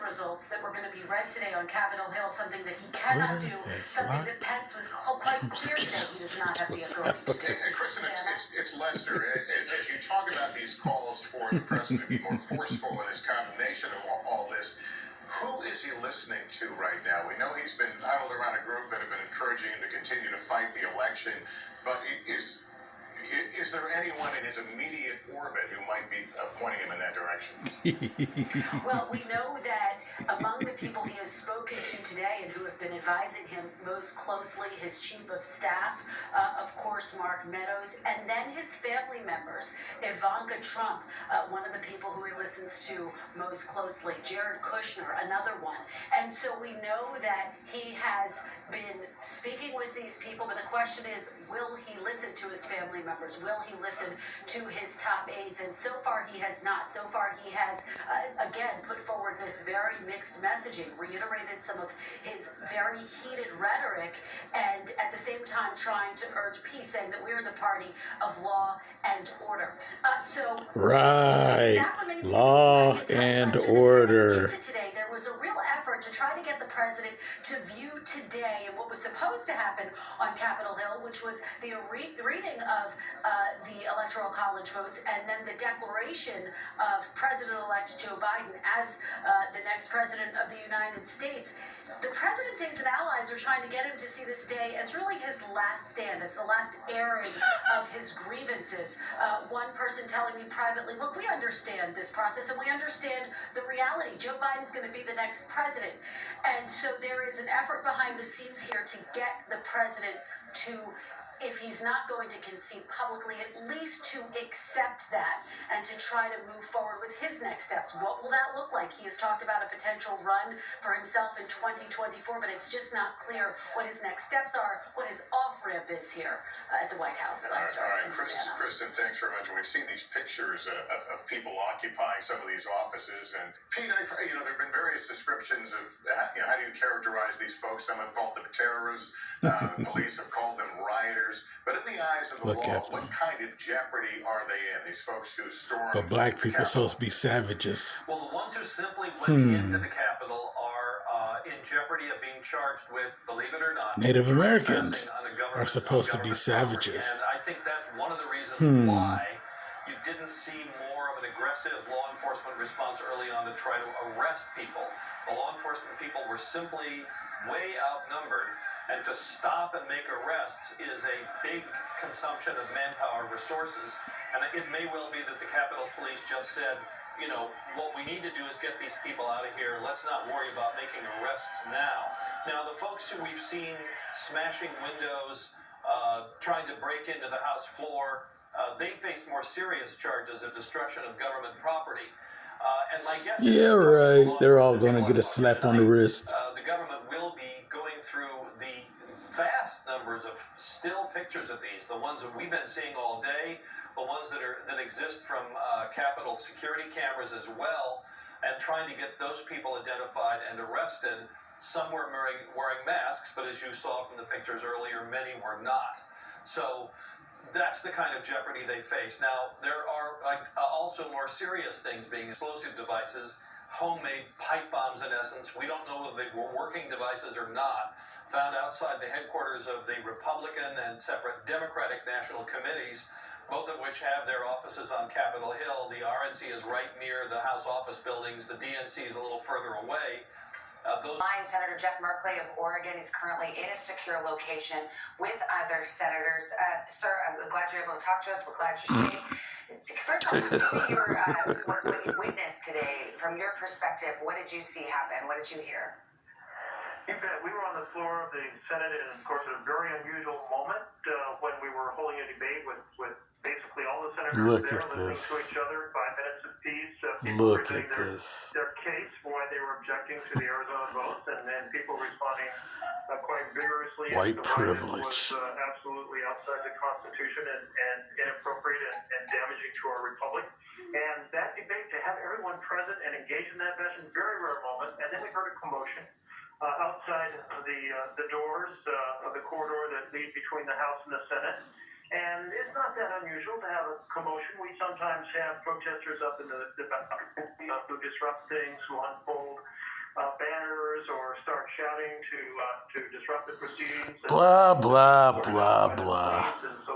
results that were going to be read today on Capitol Hill, something that he cannot do, something that Pence was quite clear today he does not have the authority to do. And Kristen, it's Lester. As you talk about these calls for the president to be more forceful in his condemnation of all this, who is he listening to right now? We know he's been huddled around a group that have been encouraging him to continue to fight the election, but is there anyone in his immediate orbit who might be pointing him in that direction? Well, we know that among the people he has spoken to today and who have been advising him most closely, his chief of staff, of course, Mark Meadows, and then his family members, Ivanka Trump, one of the people who he listens to most closely, Jared Kushner, another one. And so we know that he has been speaking with these people, but the question is, will he listen to his family members? Will he listen to his top aides? And so far he has not. So far he has, again, put forward this very mixed messaging, reiterated some of his very heated rhetoric, and at the same time trying to urge peace, saying that we're the party of law and order. Right. Law and order. Today, there was a real effort to try to get the president to view today and what was supposed to happen on Capitol Hill, which was the reading of the Electoral College votes and then the declaration of President-elect Joe Biden as the next president of the United States. The president's aides and allies are trying to get him to see this day as really his last stand, as the last airing of his grievances. One person telling me privately, look, we understand this process and we understand the reality. Joe Biden's going to be the next president. And so there is an effort behind the scenes here to get the president to, if he's not going to concede publicly, at least to accept that and to try to move forward with his next steps. What will that look like? He has talked about a potential run for himself in 2024, but it's just not clear what his next steps are, what his off-ramp is here at the White House. All right, Kristen, thanks very much. We've seen these pictures of people occupying some of these offices, and Pete, there have been various descriptions of how do you characterize these folks? Some have called them terrorists. The police have called them rioters. But in the eyes of the law, what kind of jeopardy are they in? These folks who stormed. But black people are supposed to be savages. Well, the ones who simply went into the Capitol are in jeopardy of being charged with, believe it or not, Native Americans are supposed to be savages. And I think that's one of the reasons why you didn't see more of an aggressive law enforcement response early on to try to arrest people. The law enforcement people were simply way outnumbered. And to stop and make arrests is a big consumption of manpower resources. And it may well be that the Capitol Police just said, what we need to do is get these people out of here. Let's not worry about making arrests now. Now, the folks who we've seen smashing windows, trying to break into the House floor, they face more serious charges of destruction of government property. And my guess is They're all going to get a slap on the wrist. The government will be going through the vast numbers of still pictures of these, the ones that we've been seeing all day, the ones that exist from Capitol security cameras as well, and trying to get those people identified and arrested. Some were wearing masks, but as you saw from the pictures earlier, many were not. So that's the kind of jeopardy they face. Now, there are also more serious things being explosive devices, homemade pipe bombs in essence. We don't know whether they were working devices or not, found outside the headquarters of the Republican and separate Democratic national committees, both of which have their offices on Capitol Hill. The RNC is right near the House office buildings. The DNC is a little further away. Senator Jeff Merkley of Oregon is currently in a secure location with other senators. Sir, I'm glad you're able to talk to us. We're glad you're safe. First off, what you witnessed today, from your perspective, what did you see happen? What did you hear? We were on the floor of the Senate in, of course, a very unusual moment when we were holding a debate with basically all the senators there listening to each other, 5 minutes apiece. People presenting their case for why they were objecting to the Arizona votes, and then people responding quite vigorously. White privilege was absolutely outside the Constitution and inappropriate and damaging to our republic. And that debate, to have everyone present and engaged in that session, very rare moment. And then we heard a commotion outside the doors of the corridor that lead between the House and the Senate. And it's not that unusual to have a commotion. We sometimes have protesters up in the balcony who disrupt things, who unfold chairs or start shouting to disrupt the proceedings. Blah, blah, blah, blah.